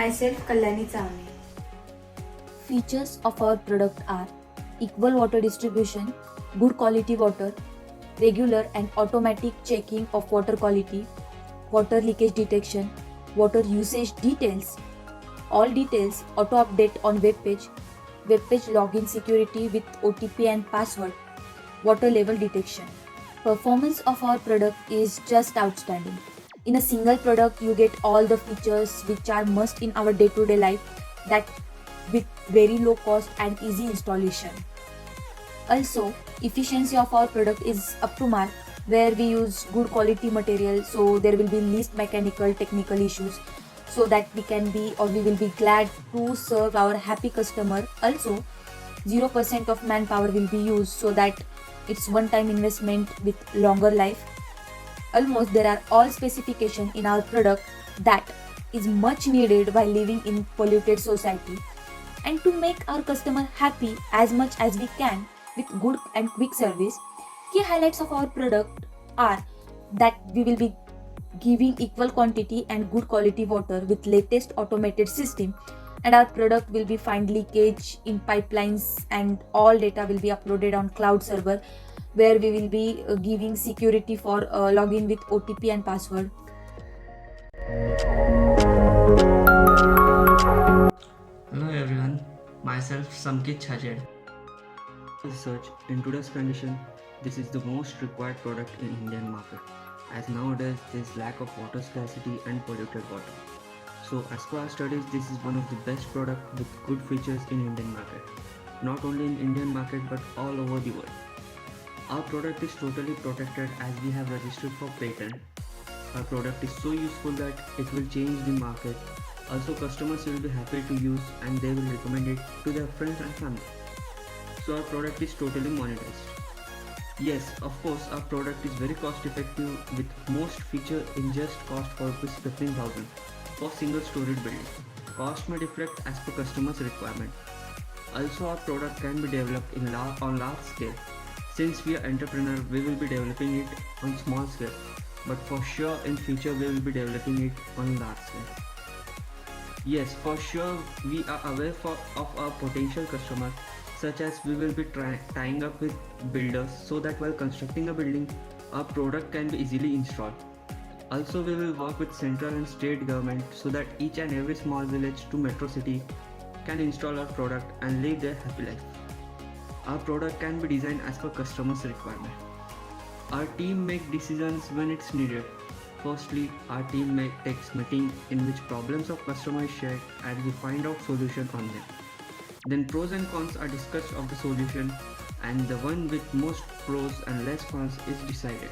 Myself, Kalyani Chavne. Features of our product are equal water distribution, good quality water, regular and automatic checking of water quality, water leakage detection, water usage details, all details auto update on web page login security with OTP and password, water level detection. Performance of our product is just outstanding. In a single product, you get all the features which are must in our day-to-day life, that with very low cost and easy installation. Also, efficiency of our product is up to mark, where we use good quality material, so there will be least mechanical technical issues, so that we can be or we will be glad to serve our happy customer. Also, 0% of manpower will be used, so that it's one time investment with longer life. Almost there are all specification in our product that is much needed while living in polluted society. And to make our customer happy as much as we can with good and quick service, key highlights of our product are that we will be giving equal quantity and good quality water with latest automated system, and our product will be find leakage in pipelines, and all data will be uploaded on cloud server, where we will be giving security for login with OTP and password. Hello everyone, myself Samkit Chhajed. Research in today's condition, this is the most required product in Indian market, as nowadays there is lack of water scarcity and polluted water. So as per our studies, this is one of the best product with good features in Indian market. Not only in Indian market but all over the world. Our product is totally protected as we have registered for patent. Our product is so useful that it will change the market. Also, customers will be happy to use and they will recommend it to their friends and family. So our product is totally monetized. Yes, of course, our product is very cost effective with most feature in just cost for ₹15,000 for single storage building. Cost may reflect as per customer's requirement. Also, our product can be developed on large scale. Since we are entrepreneur, we will be developing it on small scale, but for sure in future we will be developing it on large scale. Yes, for sure we are aware of our potential customers, such as we will be tying up with builders so that while constructing a building, our product can be easily installed. Also, we will work with central and state government so that each and every small village to metro city can install our product and live their happy life. Our product can be designed as per customer's requirement. Our team make decisions when it's needed. Firstly, our team takes meeting in which problems of customer is shared and we find out solution on them. Then pros and cons are discussed of the solution, and the one with most pros and less cons is decided.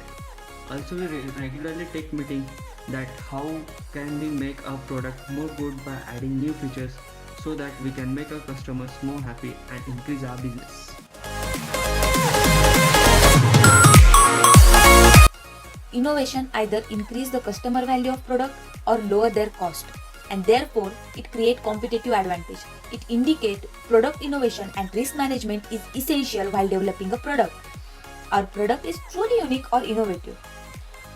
Also, we regularly take meeting that how can we make our product more good by adding new features so that we can make our customers more happy and increase our business. Innovation either increase the customer value of product or lower their cost, and therefore it create competitive advantage. It indicate product innovation and risk management is essential while developing a product. Our product is truly unique or innovative.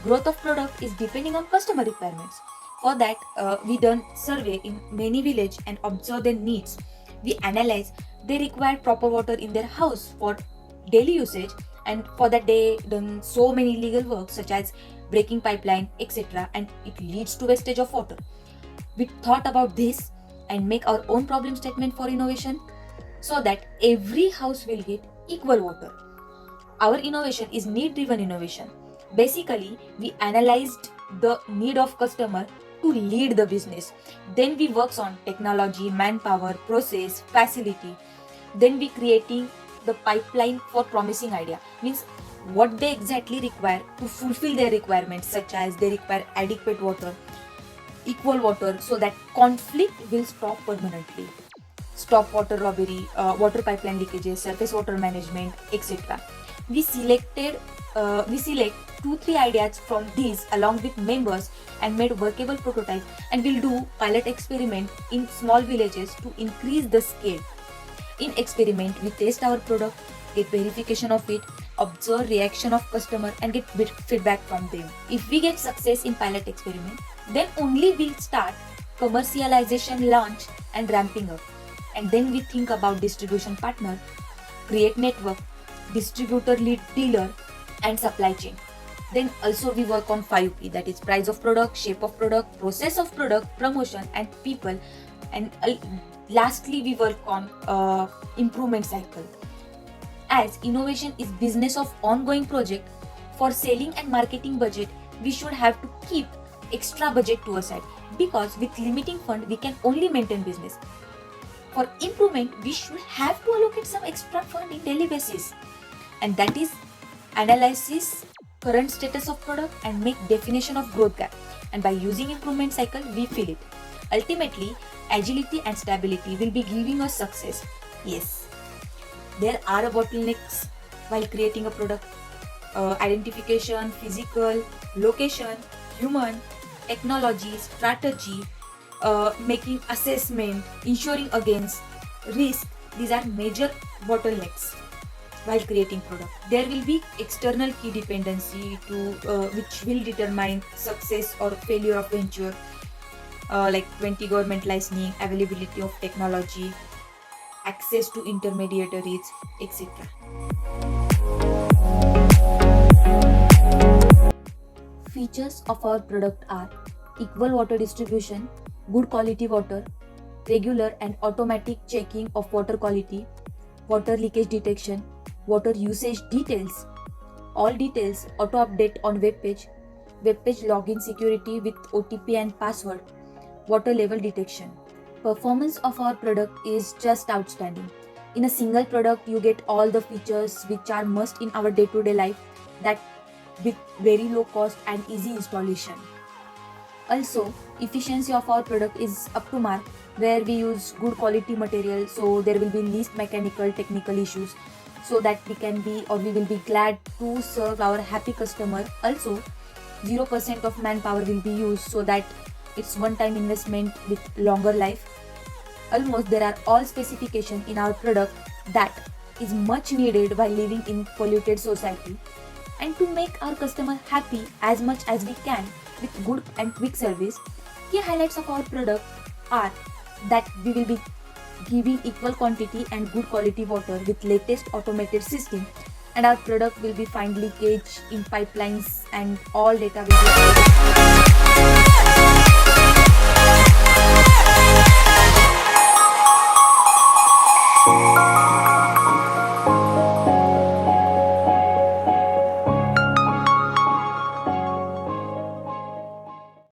Growth of product is depending on customer requirements. For that, we done survey in many village and observe their needs. We analyze they require proper water in their house for daily usage, and for that they done so many legal work such as breaking pipeline, etc., and it leads to wastage of water. We thought about this and make our own problem statement for innovation, so that every house will get equal water. Our innovation is need driven innovation. Basically, we analyzed the need of customer to lead the business. Then we works on technology, manpower, process, facility. Then we creating the pipeline for promising idea. Means what they exactly require to fulfill their requirements, such as they require adequate water, equal water, so that conflict will stop permanently. Stop water robbery, water pipeline leakages, surface water management, etc. We select 2-3 ideas from these along with members and made workable prototype, and will do pilot experiment in small villages to increase the scale. In experiment, we test our product, get verification of it, observe reaction of customer and get feedback from them. If we get success in pilot experiment, then only we'll start commercialization, launch, and ramping up. And then we think about distribution partner, create network, distributor, lead dealer, and supply chain. Then also we work on 5P, that is price of product, shape of product, process of product, promotion, and people. And lastly we work on improvement cycle. As innovation is business of ongoing project, for selling and marketing budget, we should have to keep extra budget to a side, because with limiting fund we can only maintain business. For improvement, we should have to allocate some extra fund in daily basis, and that is analysis current status of product and make definition of growth gap. And by using improvement cycle, we fill it. Ultimately, agility and stability will be giving us success. Yes, there are bottlenecks while creating a product. Identification, physical, location, human, technology, strategy, making assessment, ensuring against risk. These are major bottlenecks while creating product. There will be external key dependency to which will determine success or failure of venture, like 20 government licensing, availability of technology, access to intermediaries, etc. Features of our product are equal water distribution, good quality water, regular and automatic checking of water quality, water leakage detection, water usage details, all details auto update on web page login security with OTP and password, water level detection. Performance of our product is just outstanding. In a single product, you get all the features which are must in our day-to-day life, that with very low cost and easy installation. Also, efficiency of our product is up to mark, where we use good quality material, so there will be least mechanical technical issues, so that we will be glad to serve our happy customer. Also, 0% of manpower will be used, so that it's one-time investment with longer life. Almost there are all specifications in our product that is much needed while living in polluted society. And to make our customer happy as much as we can with good and quick service, key highlights of our product are that we will be giving equal quantity and good quality water with latest automated system, and our product will be find leakage in pipelines, and all data will be